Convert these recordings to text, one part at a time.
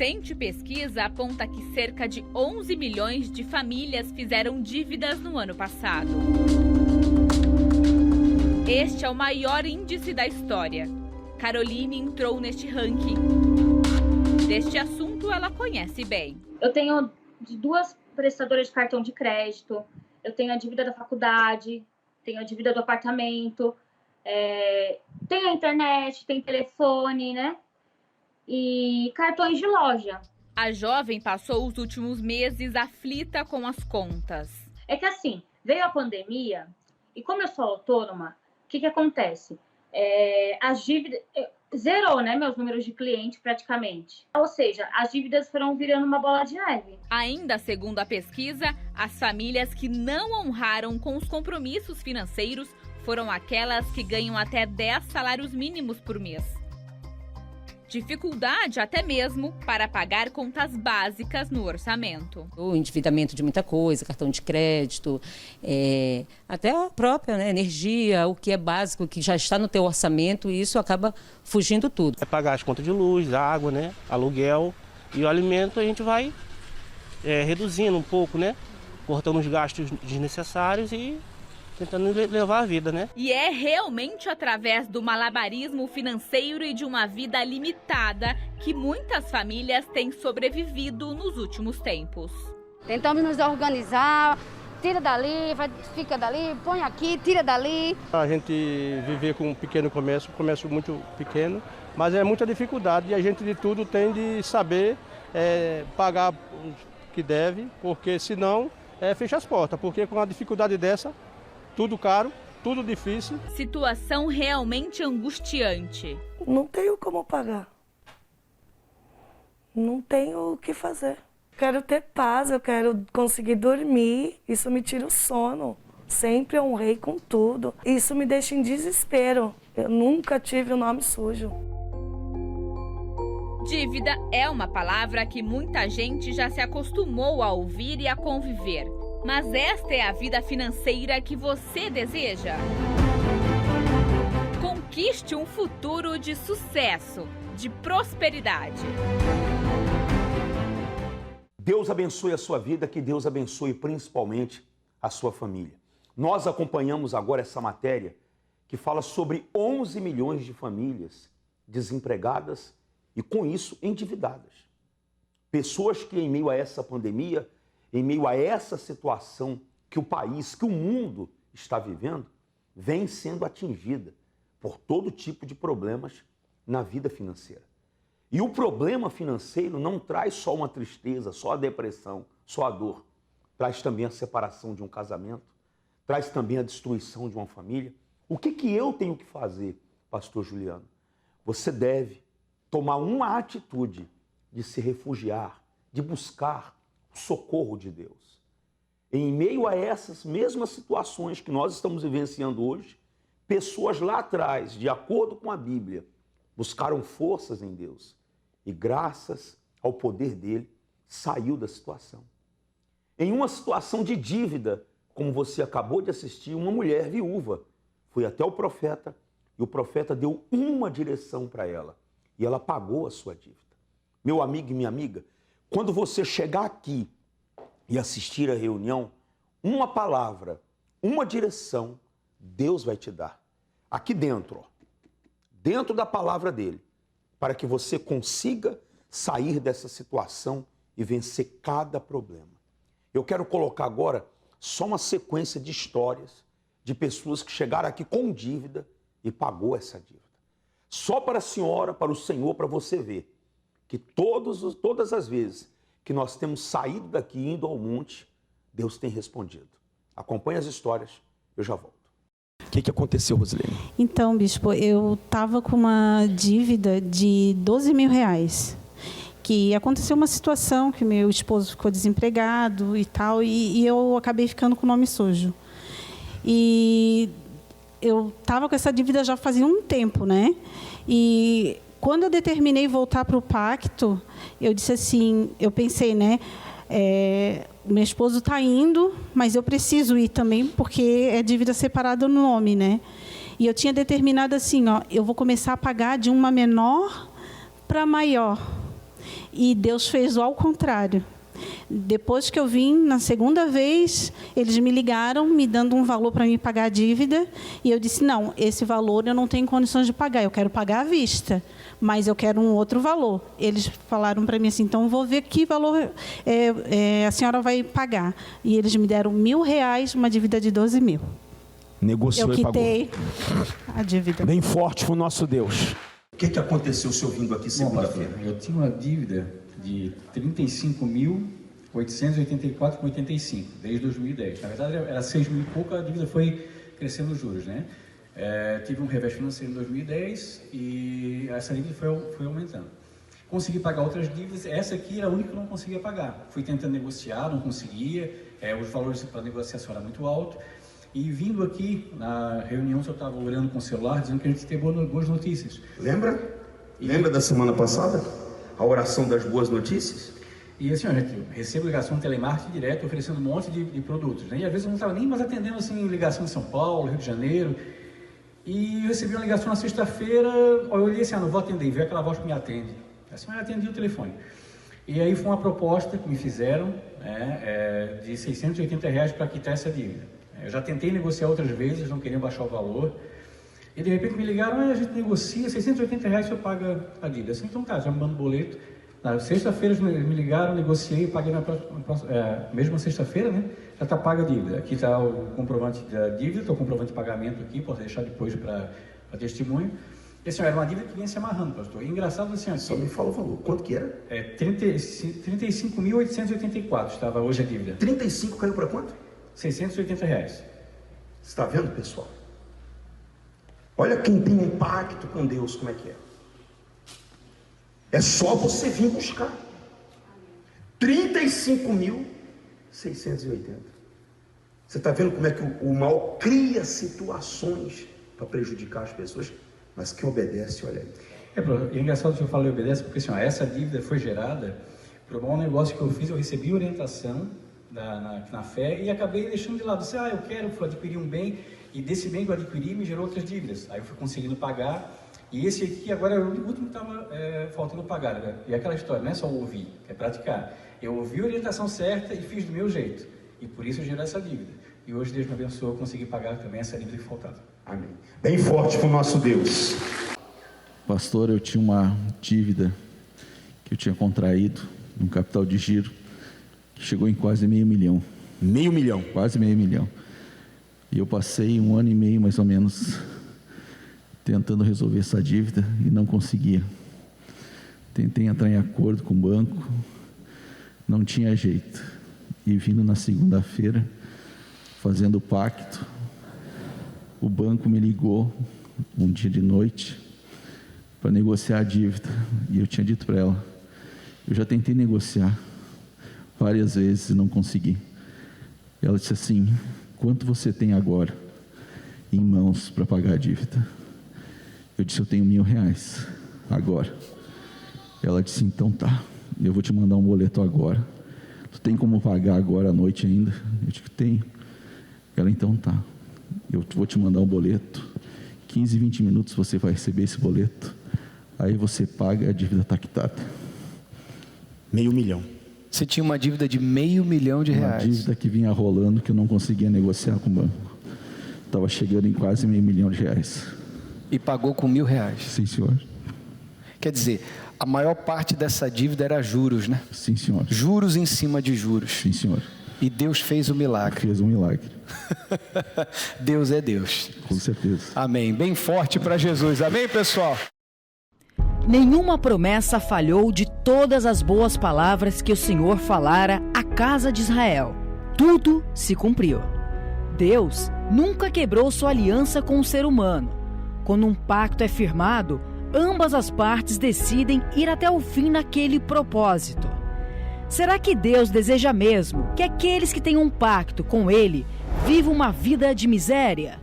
recente pesquisa aponta que cerca de 11 milhões de famílias fizeram dívidas no ano passado. Este é o maior índice da história. Caroline entrou neste ranking. Deste assunto ela conhece bem. Eu tenho 2 prestadoras de cartão de crédito, eu tenho a dívida da faculdade, tenho a dívida do apartamento, tem a internet, tem telefone, né? E cartões de loja. A jovem passou os últimos meses aflita com as contas. É que assim, veio a pandemia e como eu sou autônoma, o que acontece? As dívidas... Zerou, né, meus números de cliente praticamente. Ou seja, as dívidas foram virando uma bola de neve. Ainda segundo a pesquisa, as famílias que não honraram com os compromissos financeiros foram aquelas que ganham até 10 salários mínimos por mês. Dificuldade até mesmo para pagar contas básicas no orçamento. O endividamento de muita coisa, cartão de crédito, até a própria energia, o que é básico, que já está no teu orçamento, e isso acaba fugindo tudo. É pagar as contas de luz, água, né, aluguel, e o alimento a gente vai reduzindo um pouco, né, cortando os gastos desnecessários e tentando levar a vida, né? E é realmente através do malabarismo financeiro e de uma vida limitada que muitas famílias têm sobrevivido nos últimos tempos. Tentamos nos organizar, tira dali, fica dali, põe aqui, tira dali. A gente viver com um pequeno comércio muito pequeno, mas é muita dificuldade e a gente de tudo tem de saber pagar o que deve, porque senão fecha as portas, porque com a dificuldade dessa, tudo caro, tudo difícil. Situação realmente angustiante. Não tenho como pagar. Não tenho o que fazer. Quero ter paz, eu quero conseguir dormir. Isso me tira o sono. Sempre honrei com tudo. Isso me deixa em desespero. Eu nunca tive o nome sujo. Dívida é uma palavra que muita gente já se acostumou a ouvir e a conviver. Mas esta é a vida financeira que você deseja? Conquiste um futuro de sucesso, de prosperidade. Deus abençoe a sua vida, que Deus abençoe principalmente a sua família. Nós acompanhamos agora essa matéria que fala sobre 11 milhões de famílias desempregadas e, com isso, endividadas. Pessoas que, em meio a essa pandemia, em meio a essa situação que o país, que o mundo está vivendo, vem sendo atingida por todo tipo de problemas na vida financeira. E o problema financeiro não traz só uma tristeza, só a depressão, só a dor. Traz também a separação de um casamento, traz também a destruição de uma família. O que eu tenho que fazer, pastor Juliano? Você deve tomar uma atitude de se refugiar, de buscar o socorro de Deus. Em meio a essas mesmas situações que nós estamos vivenciando hoje, pessoas lá atrás, de acordo com a Bíblia, buscaram forças em Deus e, graças ao poder dele, saiu da situação. Em uma situação de dívida, como você acabou de assistir, uma mulher viúva foi até o profeta e o profeta deu uma direção para ela e ela pagou a sua dívida. Meu amigo e minha amiga, quando você chegar aqui e assistir a reunião, uma palavra, uma direção, Deus vai te dar. Aqui dentro, ó, dentro da palavra dele, para que você consiga sair dessa situação e vencer cada problema. Eu quero colocar agora só uma sequência de histórias de pessoas que chegaram aqui com dívida e pagou essa dívida. Só para a senhora, para o senhor, para você ver que todas as vezes que nós temos saído daqui indo ao monte, Deus tem respondido. Acompanhe as histórias, eu já volto. O que aconteceu, Rosilene? Então, bispo, eu estava com uma dívida de 12 mil reais. Que aconteceu uma situação que meu esposo ficou desempregado e tal, e eu acabei ficando com o nome sujo. E eu estava com essa dívida já fazia um tempo, né? E quando eu determinei voltar para o pacto, eu disse assim, eu pensei, né? Meu esposo está indo, mas eu preciso ir também, porque é dívida separada no nome, né? E eu tinha determinado assim, ó, eu vou começar a pagar de uma menor para maior. E Deus fez ao contrário. Depois que eu vim, na segunda vez, eles me ligaram, me dando um valor para me pagar a dívida. E eu disse, não, esse valor eu não tenho condições de pagar, eu quero pagar à vista, mas eu quero um outro valor. Eles falaram para mim assim, então vou ver que valor a senhora vai pagar. E eles me deram R$1.000, uma dívida de 12 mil. Negociou eu e pagou. quitei a dívida. Bem forte para o nosso Deus. O que aconteceu o senhor vindo aqui segunda-feira? Eu tinha uma dívida de 35.884,85 desde 2010. Na verdade, era 6 mil e pouco, a dívida foi crescendo os juros, né? Tive um revés financeiro em 2010 e essa dívida foi aumentando. Consegui pagar outras dívidas, essa aqui era a única que eu não conseguia pagar. Fui tentando negociar, não conseguia, os valores para negociação eram muito altos. E vindo aqui, na reunião, eu estava olhando com o celular, dizendo que a gente tem boas notícias. Lembra? Lembra da semana passada? A oração das boas notícias? E assim, eu recebo ligação de telemarketing direto, oferecendo um monte de produtos, né? E às vezes eu não estava nem mais atendendo assim, ligação de São Paulo, Rio de Janeiro. E eu recebi uma ligação na sexta-feira, eu olhei assim, não vou atender, veio aquela voz que me atende. Assim, eu atendi o telefone. E aí foi uma proposta que me fizeram, né, de R$680 para quitar essa dívida. Eu já tentei negociar outras vezes, não queriam baixar o valor. E de repente me ligaram, a gente negocia, R$680 você paga a dívida. Assim, então tá, já me manda o boleto. Na sexta-feira me ligaram, negociei, paguei na mesma sexta-feira, né? Já está paga a dívida. Aqui está o comprovante da dívida, está o comprovante de pagamento aqui, posso deixar depois para testemunho. E assim, era uma dívida que vinha se amarrando, pastor. E engraçado assim... Só me fala o valor, quanto que era? 35.884 estava hoje a dívida. 35 caiu para quanto? R$680. Você está vendo, pessoal? Olha quem tem um pacto com Deus, como é que é. É só você vir buscar. 35.680. Você está vendo como é que o mal cria situações para prejudicar as pessoas, mas que obedece, olha aí. É engraçado que eu falei obedece, porque assim, essa dívida foi gerada por um bom negócio que eu fiz, eu recebi orientação na fé e acabei deixando de lado. Disse, eu quero adquirir um bem, e desse bem que eu adquiri me gerou outras dívidas. Aí eu fui conseguindo pagar, e esse aqui agora era o último que estava faltando pagar, né? E aquela história, não é só ouvir, é praticar. Eu ouvi a orientação certa e fiz do meu jeito, e por isso eu gerei essa dívida. E hoje Deus me abençoou, eu consegui pagar também essa dívida que faltava. Amém. Bem forte para o nosso Deus. Pastor, eu tinha uma dívida que eu tinha contraído, um capital de giro, que chegou em quase R$500 mil. R$500 mil? Quase R$500 mil. E eu passei 1 ano e meio, mais ou menos, tentando resolver essa dívida e não conseguia. Tentei entrar em acordo com o banco, não tinha jeito. E vindo na segunda-feira, fazendo o pacto, o banco me ligou um dia de noite para negociar a dívida. E eu tinha dito para ela, eu já tentei negociar várias vezes e não consegui. Ela disse assim, quanto você tem agora em mãos para pagar a dívida? Eu disse, eu tenho R$1.000 agora. Ela disse, então tá, eu vou te mandar um boleto agora. Tu tem como pagar agora à noite ainda? Eu disse, tenho. Ela, então tá, eu vou te mandar um boleto, 15, 20 minutos você vai receber esse boleto, aí você paga, a dívida está quitada. R$500 mil. Você tinha uma dívida de R$500 mil. Uma dívida que vinha rolando, que eu não conseguia negociar com o banco. Estava chegando em quase R$500 mil. E pagou com R$1.000? Sim, senhor. Quer dizer, a maior parte dessa dívida era juros, né? Sim, senhor. Juros em cima de juros. Sim, senhor. E Deus fez o milagre. Fez um milagre. Deus é Deus. Com certeza. Amém. Bem forte para Jesus. Amém, pessoal? Nenhuma promessa falhou de todas as boas palavras que o Senhor falara à casa de Israel. Tudo se cumpriu. Deus nunca quebrou sua aliança com o ser humano. Quando um pacto é firmado, ambas as partes decidem ir até o fim naquele propósito. Será que Deus deseja mesmo que aqueles que têm um pacto com Ele vivam uma vida de miséria?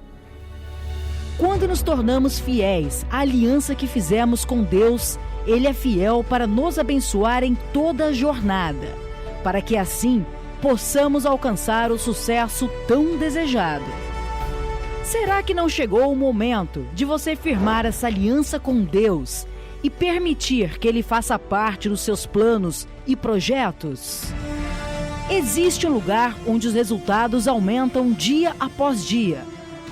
Quando nos tornamos fiéis à aliança que fizemos com Deus, Ele é fiel para nos abençoar em toda a jornada, para que assim possamos alcançar o sucesso tão desejado. Será que não chegou o momento de você firmar essa aliança com Deus e permitir que ele faça parte dos seus planos e projetos? Existe um lugar onde os resultados aumentam dia após dia.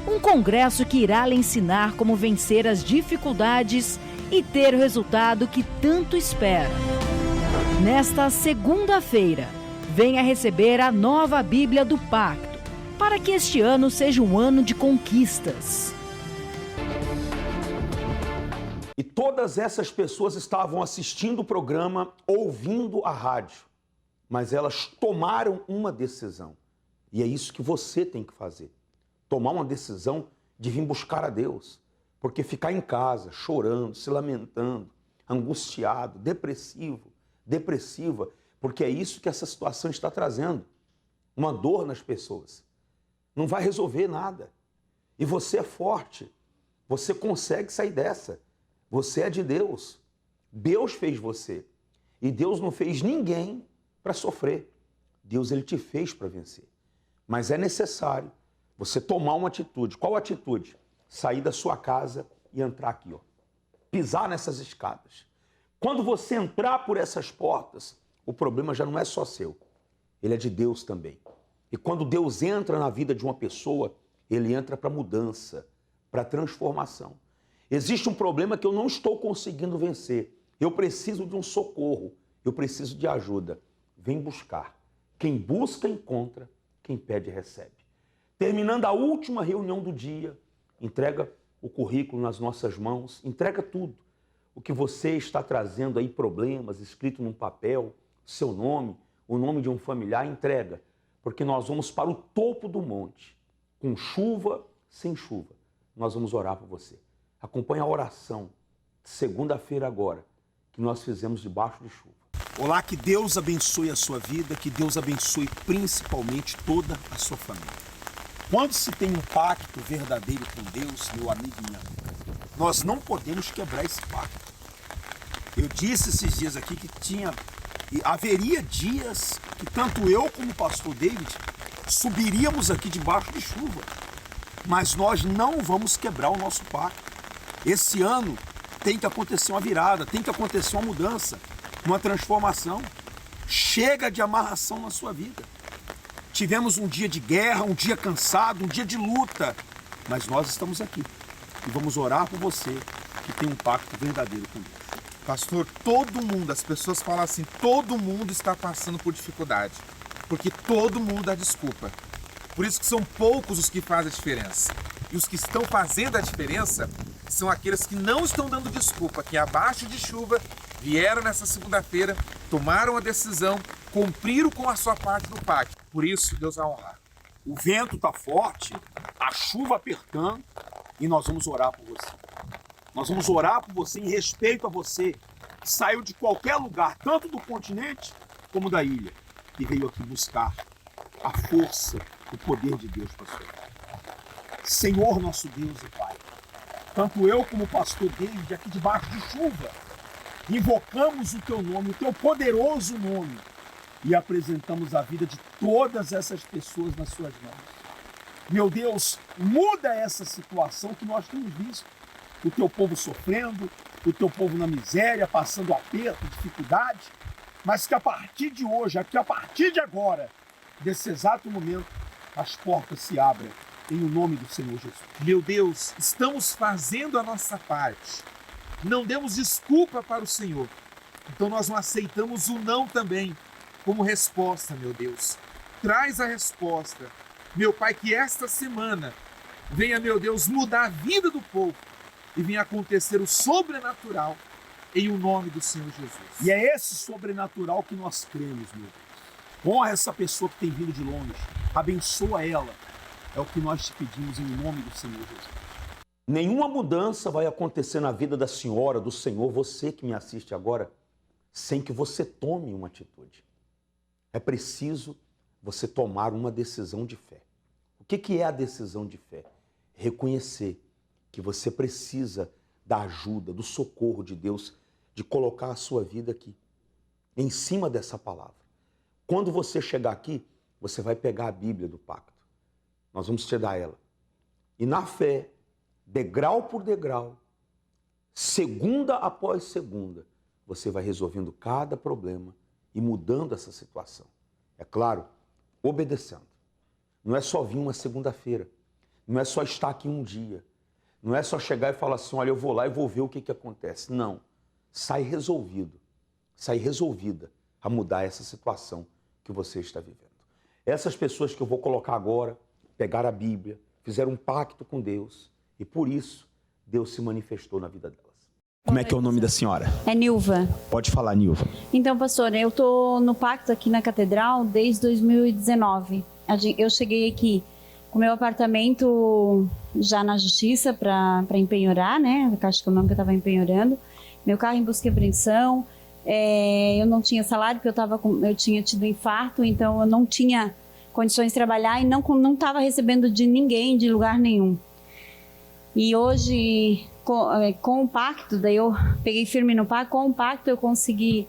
Um congresso que irá lhe ensinar como vencer as dificuldades e ter o resultado que tanto espera. Nesta segunda-feira, venha receber a nova Bíblia do Pacto, para que este ano seja um ano de conquistas. E todas essas pessoas estavam assistindo o programa, ouvindo a rádio, mas elas tomaram uma decisão. E é isso que você tem que fazer. Tomar uma decisão de vir buscar a Deus. Porque ficar em casa, chorando, se lamentando, angustiado, depressiva, porque é isso que essa situação está trazendo. Uma dor nas pessoas. Não vai resolver nada. E você é forte. Você consegue sair dessa. Você é de Deus. Deus fez você. E Deus não fez ninguém para sofrer. Deus, ele te fez para vencer. Mas é necessário você tomar uma atitude. Qual atitude? Sair da sua casa e entrar aqui, ó. Pisar nessas escadas. Quando você entrar por essas portas, o problema já não é só seu. Ele é de Deus também. E quando Deus entra na vida de uma pessoa, ele entra para mudança, para transformação. Existe um problema que eu não estou conseguindo vencer. Eu preciso de um socorro. Eu preciso de ajuda. Vem buscar. Quem busca, encontra. Quem pede, recebe. Terminando a última reunião do dia, entrega o currículo nas nossas mãos, entrega tudo. O que você está trazendo aí, problemas, escrito num papel, seu nome, o nome de um familiar, entrega. Porque nós vamos para o topo do monte, com chuva, sem chuva. Nós vamos orar por você. Acompanhe a oração, segunda-feira agora, que nós fizemos debaixo de chuva. Olá, que Deus abençoe a sua vida, que Deus abençoe principalmente toda a sua família. Quando se tem um pacto verdadeiro com Deus, meu amigo e minha amiga, nós não podemos quebrar esse pacto. Eu disse esses dias aqui que haveria dias que tanto eu como o pastor David subiríamos aqui debaixo de chuva, mas nós não vamos quebrar o nosso pacto. Esse ano tem que acontecer uma virada, tem que acontecer uma mudança, uma transformação. Chega de amarração na sua vida. Tivemos um dia de guerra, um dia cansado, um dia de luta, mas nós estamos aqui e vamos orar por você que tem um pacto verdadeiro com Deus. Pastor, todo mundo, as pessoas falam assim, todo mundo está passando por dificuldade, porque todo mundo dá desculpa. Por isso que são poucos os que fazem a diferença. E os que estão fazendo a diferença são aqueles que não estão dando desculpa, que abaixo de chuva vieram nessa segunda-feira, tomaram a decisão, cumpriram com a sua parte do pacto. Por isso, Deus vai honrar. O vento está forte, a chuva apertando e nós vamos orar por você. Nós vamos orar por você em respeito a você que saiu de qualquer lugar, tanto do continente como da ilha, e veio aqui buscar a força, o poder de Deus para a sua vida. Senhor nosso Deus e Pai, tanto eu como o pastor David aqui debaixo de chuva, invocamos o teu nome, o teu poderoso nome, e apresentamos a vida de todas essas pessoas nas suas mãos. Meu Deus, muda essa situação que nós temos visto. O teu povo sofrendo, o teu povo na miséria, passando aperto, dificuldade, mas que a partir de hoje, a partir de agora, desse exato momento, as portas se abram em o nome do Senhor Jesus. Meu Deus, estamos fazendo a nossa parte. Não demos desculpa para o Senhor. Então nós não aceitamos o não também como resposta, meu Deus. Traz a resposta. Meu Pai, que esta semana venha, meu Deus, mudar a vida do povo e venha acontecer o sobrenatural em o nome do Senhor Jesus. E é esse sobrenatural que nós cremos, meu Deus. Honra essa pessoa que tem vindo de longe. Abençoa ela. É o que nós te pedimos em nome do Senhor Jesus. Nenhuma mudança vai acontecer na vida da senhora, do senhor, você que me assiste agora, sem que você tome uma atitude. É preciso você tomar uma decisão de fé. O que é a decisão de fé? Reconhecer que você precisa da ajuda, do socorro de Deus, de colocar a sua vida aqui, em cima dessa palavra. Quando você chegar aqui, você vai pegar a Bíblia do pacto. Nós vamos te dar ela. E na fé, degrau por degrau, segunda após segunda, você vai resolvendo cada problema e mudando essa situação. É claro, obedecendo. Não é só vir uma segunda-feira, não é só estar aqui um dia, não é só chegar e falar assim, olha, eu vou lá e vou ver o que acontece. Não, sai resolvido, sai resolvida a mudar essa situação que você está vivendo. Essas pessoas que eu vou colocar agora, pegaram a Bíblia, fizeram um pacto com Deus e por isso Deus se manifestou na vida delas. Como é que é o nome da senhora? É Nilva. Pode falar, Nilva. Então, pastor, eu tô no pacto aqui na Catedral desde 2019. Eu cheguei aqui com meu apartamento já na justiça para empenhorar, né? A Caixa Econômica estava empenhorando. Meu carro em busca e apreensão. Eu não tinha salário porque eu tinha tido infarto, então eu não tinha condições de trabalhar e não estava recebendo de ninguém, de lugar nenhum. E hoje, com o pacto, daí eu peguei firme no pacto, com o pacto eu consegui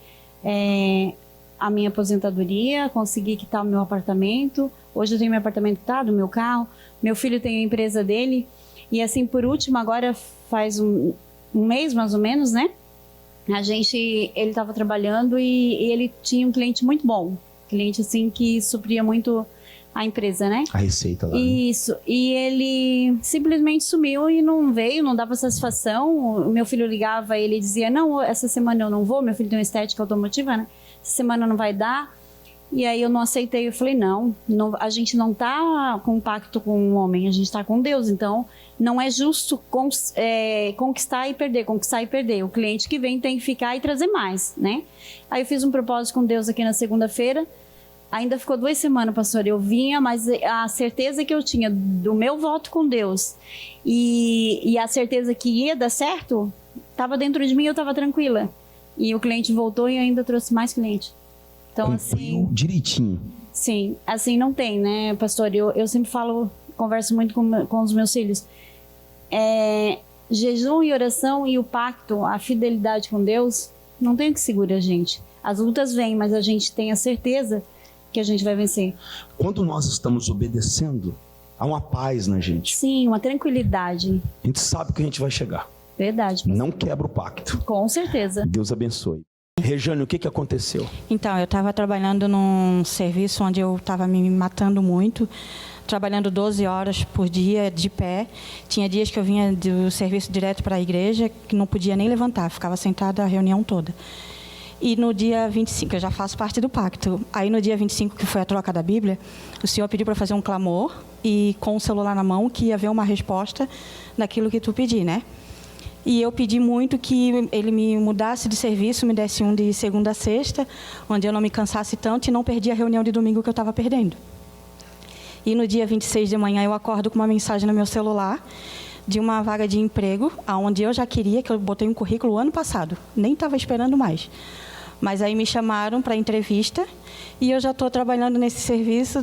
a minha aposentadoria, consegui quitar o meu apartamento. Hoje eu tenho meu apartamento quitado, meu carro, meu filho tem a empresa dele. E assim, por último, agora faz um mês mais ou menos, né? Ele estava trabalhando e ele tinha um cliente muito bom. Cliente, assim, que supria muito a empresa, né? A receita lá. Isso. Né? E ele simplesmente sumiu e não veio, não dava satisfação. O meu filho ligava e ele dizia, não, essa semana eu não vou. Meu filho tem uma estética automotiva, né? Essa semana não vai dar. E aí eu não aceitei. Eu falei, não, a gente não tá com um pacto com um homem, a gente tá com Deus. Então, não é justo conquistar e perder. O cliente que vem tem que ficar e trazer mais, né? Aí eu fiz um propósito com Deus aqui na segunda-feira. Ainda ficou 2 semanas, pastor. Eu vinha, mas a certeza que eu tinha do meu voto com Deus e a certeza que ia dar certo, estava dentro de mim, eu estava tranquila. E o cliente voltou e ainda trouxe mais cliente. Então, assim, direitinho. Sim, assim não tem, né, pastor? Eu sempre converso muito com os meus filhos. Jejum e oração e o pacto, a fidelidade com Deus, não tem o que segura a gente. As lutas vêm, mas a gente tem a certeza que a gente vai vencer. Quando nós estamos obedecendo, há uma paz na gente. Sim, uma tranquilidade. A gente sabe que a gente vai chegar. Verdade. Pastor. Não quebra o pacto. Com certeza. Deus abençoe. Rejane, o que aconteceu? Então, eu estava trabalhando num serviço onde eu estava me matando muito, trabalhando 12 horas por dia, de pé. Tinha dias que eu vinha do serviço direto para a igreja, que não podia nem levantar, ficava sentada a reunião toda. E no dia 25, eu já faço parte do pacto, aí no dia 25, que foi a troca da Bíblia, o Senhor pediu para fazer um clamor, e com o celular na mão, que ia haver uma resposta daquilo que tu pedi, né? E eu pedi muito que ele me mudasse de serviço, me desse um de segunda a sexta, onde eu não me cansasse tanto e não perdia a reunião de domingo que eu estava perdendo. E no dia 26 de manhã eu acordo com uma mensagem no meu celular de uma vaga de emprego, onde eu já queria, que eu botei um currículo ano passado, nem estava esperando mais. Mas aí me chamaram para entrevista e eu já estou trabalhando nesse serviço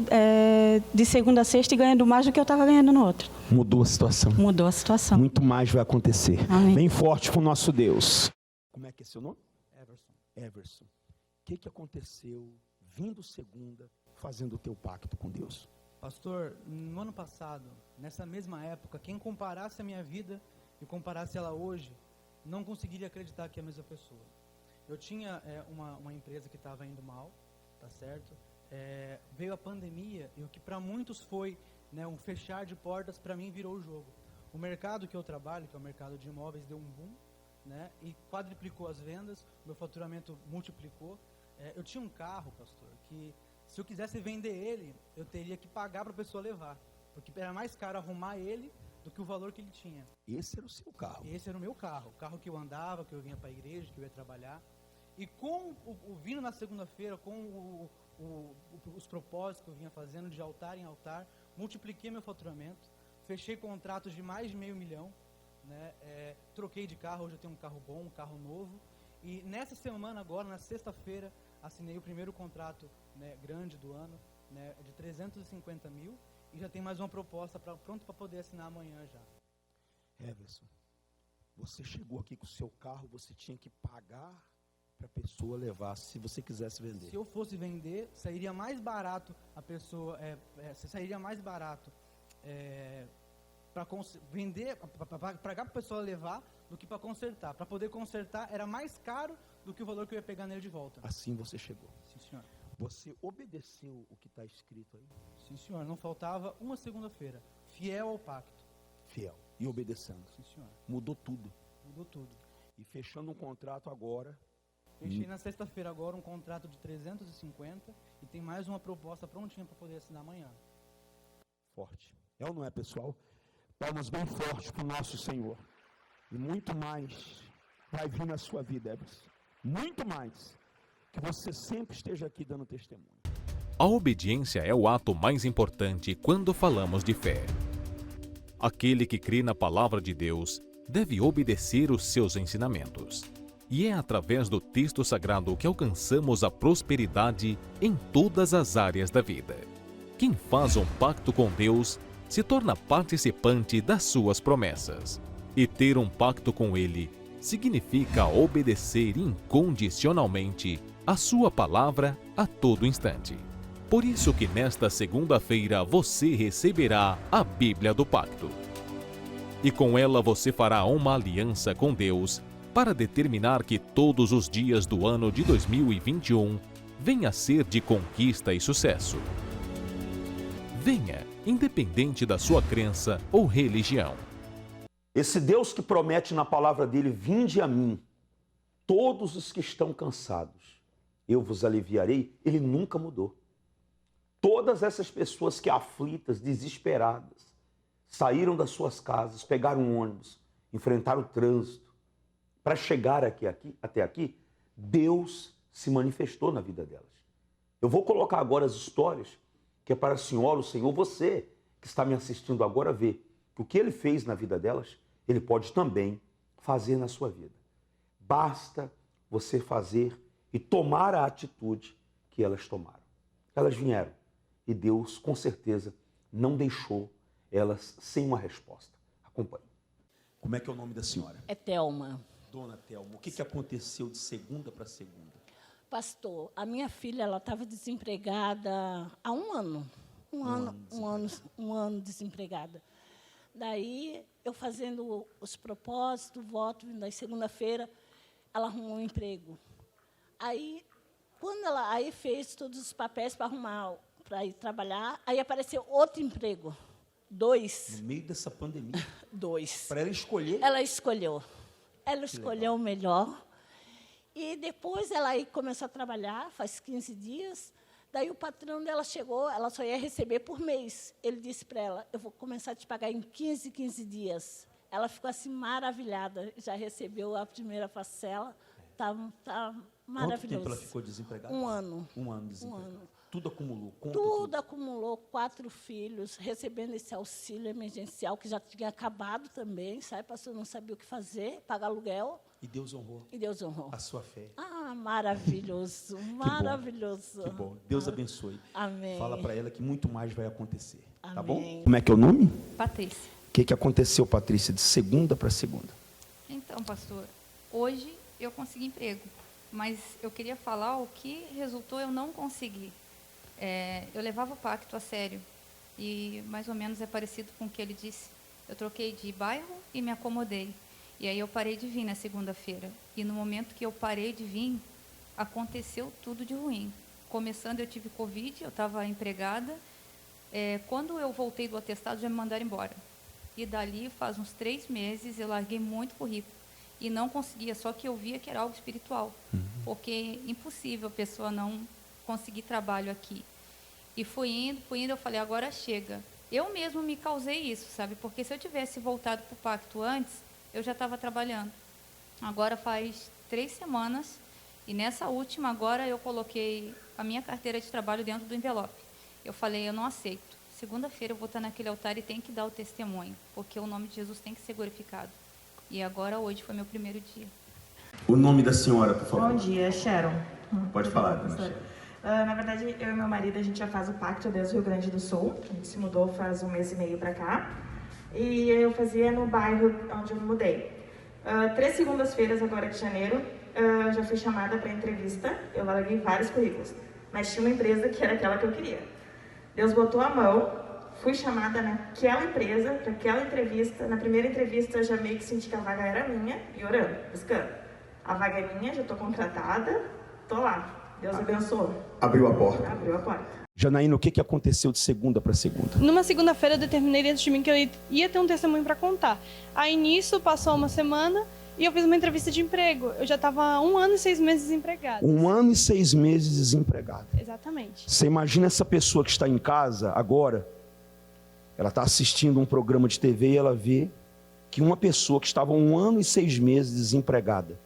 de segunda a sexta e ganhando mais do que eu estava ganhando no outro. Mudou a situação. Mudou a situação. Muito mais vai acontecer. Amém. Bem forte com o nosso Deus. Como é que é seu nome? Everson. O que aconteceu vindo segunda, fazendo o teu pacto com Deus? Pastor, no ano passado, nessa mesma época, quem comparasse a minha vida e comparasse ela hoje, não conseguiria acreditar que é a mesma pessoa. Eu tinha uma empresa que estava indo mal, tá certo? Veio a pandemia e o que para muitos foi, né, um fechar de portas, para mim virou o jogo. O mercado que eu trabalho, que é o mercado de imóveis, deu um boom, né, e quadriplicou as vendas, meu faturamento multiplicou. Eu tinha um carro, pastor, que se eu quisesse vender ele, eu teria que pagar para a pessoa levar, porque era mais caro arrumar ele do que o valor que ele tinha. Esse era o seu carro? Esse era o meu carro, o carro que eu andava, que eu vinha para a igreja, que eu ia trabalhar. E com o vindo na segunda-feira, com os propósitos que eu vinha fazendo de altar em altar, multipliquei meu faturamento, fechei contratos de mais de R$500 mil, né? Troquei de carro, hoje eu tenho um carro bom, um carro novo. E nessa semana agora, na sexta-feira, assinei o primeiro contrato, né, grande do ano, né, de 350 mil, e já tem mais uma proposta pronto para poder assinar amanhã já. Everson, você chegou aqui com o seu carro, você tinha que pagar para a pessoa levar, se você quisesse vender. Se eu fosse vender, sairia mais barato a pessoa, sairia mais barato para vender, para pagar para a pessoa levar, do que para consertar. Para poder consertar era mais caro do que o valor que eu ia pegar nele de volta. Assim você chegou. Sim, senhor. Você obedeceu o que está escrito aí? Sim, senhor. Não faltava uma segunda-feira. Fiel ao pacto. Fiel. E obedecendo. Sim, senhor. Mudou tudo. Mudou tudo. E fechando um contrato agora. Fechei na sexta-feira agora um contrato de 350 e tem mais uma proposta prontinha para poder assinar amanhã. Forte. É ou não é, pessoal? Palmas bem fortes para o nosso Senhor. E muito mais vai vir na sua vida, Ebers. Muito mais. Que você sempre esteja aqui dando testemunho. A obediência é o ato mais importante quando falamos de fé. Aquele que crê na palavra de Deus deve obedecer os seus ensinamentos. E é através do texto sagrado que alcançamos a prosperidade em todas as áreas da vida. Quem faz um pacto com Deus se torna participante das suas promessas. E ter um pacto com Ele significa obedecer incondicionalmente a sua palavra a todo instante. Por isso que nesta segunda-feira você receberá a Bíblia do Pacto. E com ela você fará uma aliança com Deus para determinar que todos os dias do ano de 2021 venha a ser de conquista e sucesso. Venha, independente da sua crença ou religião. Esse Deus que promete na palavra dele, vinde a mim, todos os que estão cansados, eu vos aliviarei, ele nunca mudou. Todas essas pessoas que aflitas, desesperadas, saíram das suas casas, pegaram um ônibus, enfrentaram o trânsito, para chegar até aqui, Deus se manifestou na vida delas. Eu vou colocar agora as histórias, que é para a senhora, o senhor, você que está me assistindo agora, ver que o que ele fez na vida delas, ele pode também fazer na sua vida. Basta você fazer e tomar a atitude que elas tomaram. Elas vieram e Deus, com certeza, não deixou elas sem uma resposta. Acompanhe. Como é que é o nome da senhora? É Thelma. Dona Thelma, o que aconteceu de segunda para segunda? Pastor, a minha filha ela estava desempregada há um ano. Um ano desempregada. Daí, eu fazendo os propósitos, voto, na segunda-feira, ela arrumou um emprego. Aí, quando ela fez todos os papéis para arrumar, para ir trabalhar, aí apareceu outro emprego. 2. No meio dessa pandemia? 2. Para ela escolher? Ela escolheu. Ela escolheu o melhor. E depois ela aí começou a trabalhar, faz 15 dias. Daí o patrão dela chegou, ela só ia receber por mês. Ele disse para ela, eu vou começar a te pagar em 15 dias. Ela ficou assim maravilhada, já recebeu a primeira parcela, tá maravilhoso. Quanto tempo ela ficou desempregada? 1 ano. 1 ano desempregada. 1 ano. Tudo acumulou? Tudo acumulou, 4 filhos, recebendo esse auxílio emergencial, que já tinha acabado também, sabe? Pastor, não sabia o que fazer, pagar aluguel. E Deus honrou. E Deus honrou. A sua fé. Ah, maravilhoso, maravilhoso. Que bom. Deus abençoe. Amém. Fala para ela que muito mais vai acontecer. Amém. Tá bom? Como é que é o nome? Patrícia. O que aconteceu, Patrícia, de segunda para segunda? Então, pastor, hoje eu consegui emprego, mas eu queria falar o que resultou eu não conseguir. Eu levava o pacto a sério e mais ou menos é parecido com o que ele disse. Eu troquei de bairro e me acomodei. E aí eu parei de vir na segunda-feira. E no momento que eu parei de vir, aconteceu tudo de ruim. Começando, eu tive Covid, eu estava empregada. Quando eu voltei do atestado, já me mandaram embora. E dali, faz uns 3 meses, eu larguei muito currículo. E não conseguia, só que eu via que era algo espiritual. Porque é impossível a pessoa não conseguir trabalho aqui. E fui indo, eu falei, agora chega. Eu mesmo me causei isso, sabe? Porque se eu tivesse voltado para o pacto antes, eu já estava trabalhando. Agora faz 3 semanas, e nessa última agora eu coloquei a minha carteira de trabalho dentro do envelope. Eu falei, eu não aceito. Segunda-feira eu vou estar naquele altar e tem que dar o testemunho, porque o nome de Jesus tem que ser glorificado. E agora, hoje, foi meu primeiro dia. O nome da senhora, por favor. Bom dia, Sharon. Pode falar, professora. Na verdade, eu e meu marido, a gente já faz o pacto desde o Rio Grande do Sul. A gente se mudou faz 1 mês e meio para cá. E eu fazia no bairro onde eu me mudei. 3 segundas-feiras agora de janeiro, já fui chamada para entrevista. Eu larguei vários currículos, mas tinha uma empresa que era aquela que eu queria. Deus botou a mão fui chamada naquela empresa, para aquela entrevista. Na primeira entrevista eu já meio que senti que a vaga era minha, e orando, buscando. A vaga é minha, já estou contratada, estou lá. Deus abençoe. Abriu a porta. Abriu a porta. Janaína, o que aconteceu de segunda para segunda? Numa segunda-feira eu determinei dentro de mim que eu ia ter um testemunho para contar. Aí nisso passou uma semana e eu fiz uma entrevista de emprego. Eu já estava 1 ano e 6 meses desempregada. 1 ano e 6 meses desempregada. Exatamente. Você imagina essa pessoa que está em casa agora, ela está assistindo um programa de TV e ela vê que uma pessoa que estava 1 ano e 6 meses desempregada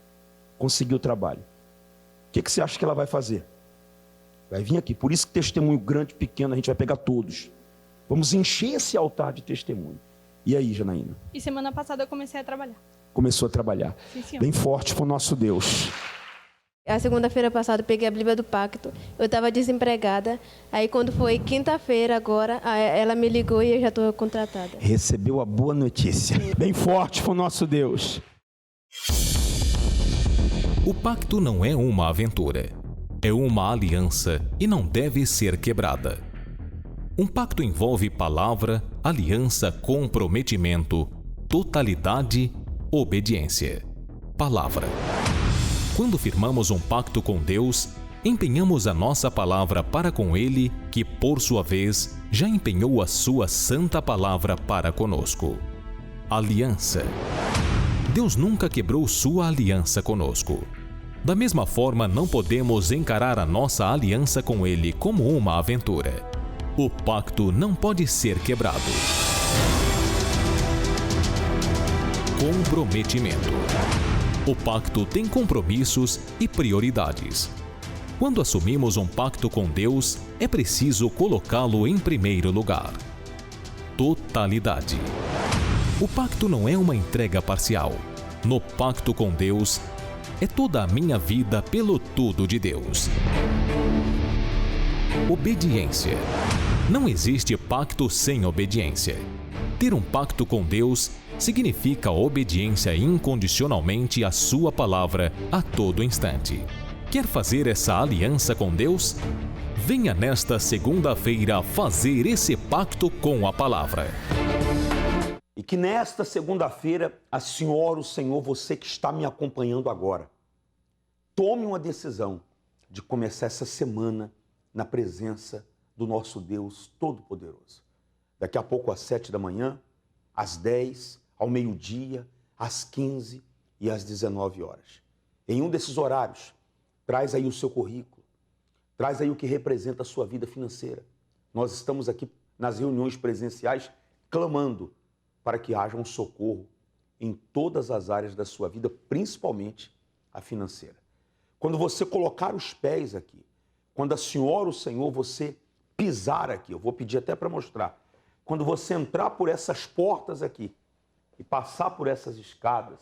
conseguiu trabalho. O que você acha que ela vai fazer? Vai vir aqui. Por isso que testemunho grande, pequeno, a gente vai pegar todos. Vamos encher esse altar de testemunho. E aí, Janaína? E semana passada eu comecei a trabalhar. Começou a trabalhar. Sim, senhor. Bem forte para o nosso Deus. A segunda-feira passada eu peguei a Bíblia do Pacto. Eu estava desempregada. Aí quando foi quinta-feira agora, ela me ligou e eu já estou contratada. Recebeu a boa notícia. Sim. Bem forte para o nosso Deus. O pacto não é uma aventura. É uma aliança e não deve ser quebrada. Um pacto envolve palavra, aliança, comprometimento, totalidade, obediência. Palavra. Quando firmamos um pacto com Deus, empenhamos a nossa palavra para com Ele, que, por sua vez, já empenhou a sua santa palavra para conosco. Aliança. Deus nunca quebrou sua aliança conosco. Da mesma forma, não podemos encarar a nossa aliança com Ele como uma aventura. O pacto não pode ser quebrado. Comprometimento. O pacto tem compromissos e prioridades. Quando assumimos um pacto com Deus, é preciso colocá-lo em primeiro lugar. Totalidade. O pacto não é uma entrega parcial. No pacto com Deus, é toda a minha vida pelo tudo de Deus. Obediência. Não existe pacto sem obediência. Ter um pacto com Deus significa obediência incondicionalmente à sua palavra a todo instante. Quer fazer essa aliança com Deus? Venha nesta segunda-feira fazer esse pacto com a palavra. E que nesta segunda-feira, a senhora, o Senhor, você que está me acompanhando agora, tome uma decisão de começar essa semana na presença do nosso Deus Todo-Poderoso. Daqui a pouco às 7 da manhã, às 10, ao meio-dia, às 15 e às 19 horas. Em um desses horários, traz aí o seu currículo, traz aí o que representa a sua vida financeira. Nós estamos aqui nas reuniões presenciais clamando para que haja um socorro em todas as áreas da sua vida, principalmente a financeira. Quando você colocar os pés aqui, quando a senhora, o Senhor, você pisar aqui, eu vou pedir até para mostrar, quando você entrar por essas portas aqui e passar por essas escadas,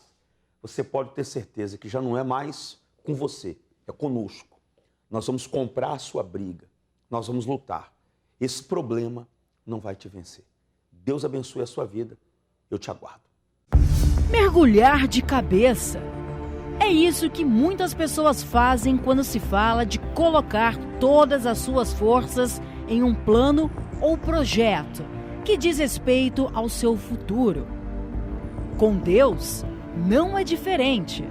você pode ter certeza que já não é mais com você, é conosco. Nós vamos comprar a sua briga, nós vamos lutar. Esse problema não vai te vencer. Deus abençoe a sua vida. Eu te aguardo. Mergulhar de cabeça. É isso que muitas pessoas fazem quando se fala de colocar todas as suas forças em um plano ou projeto que diz respeito ao seu futuro. Com Deus, não é diferente.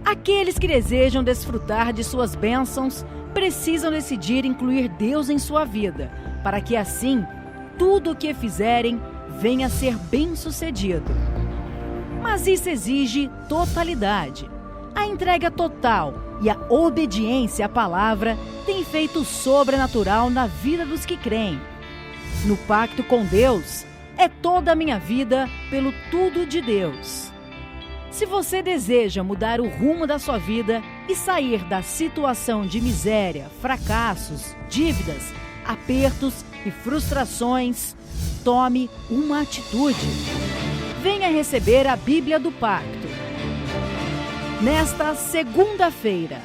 Aqueles que desejam desfrutar de suas bênçãos precisam decidir incluir Deus em sua vida, para que assim, tudo o que fizerem venha a ser bem-sucedido. Mas isso exige totalidade. A entrega total e a obediência à palavra tem efeito sobrenatural na vida dos que creem. No pacto com Deus, é toda a minha vida pelo tudo de Deus. Se você deseja mudar o rumo da sua vida e sair da situação de miséria, fracassos, dívidas, apertos e frustrações, tome uma atitude. Venha receber a Bíblia do Pacto. Nesta segunda-feira,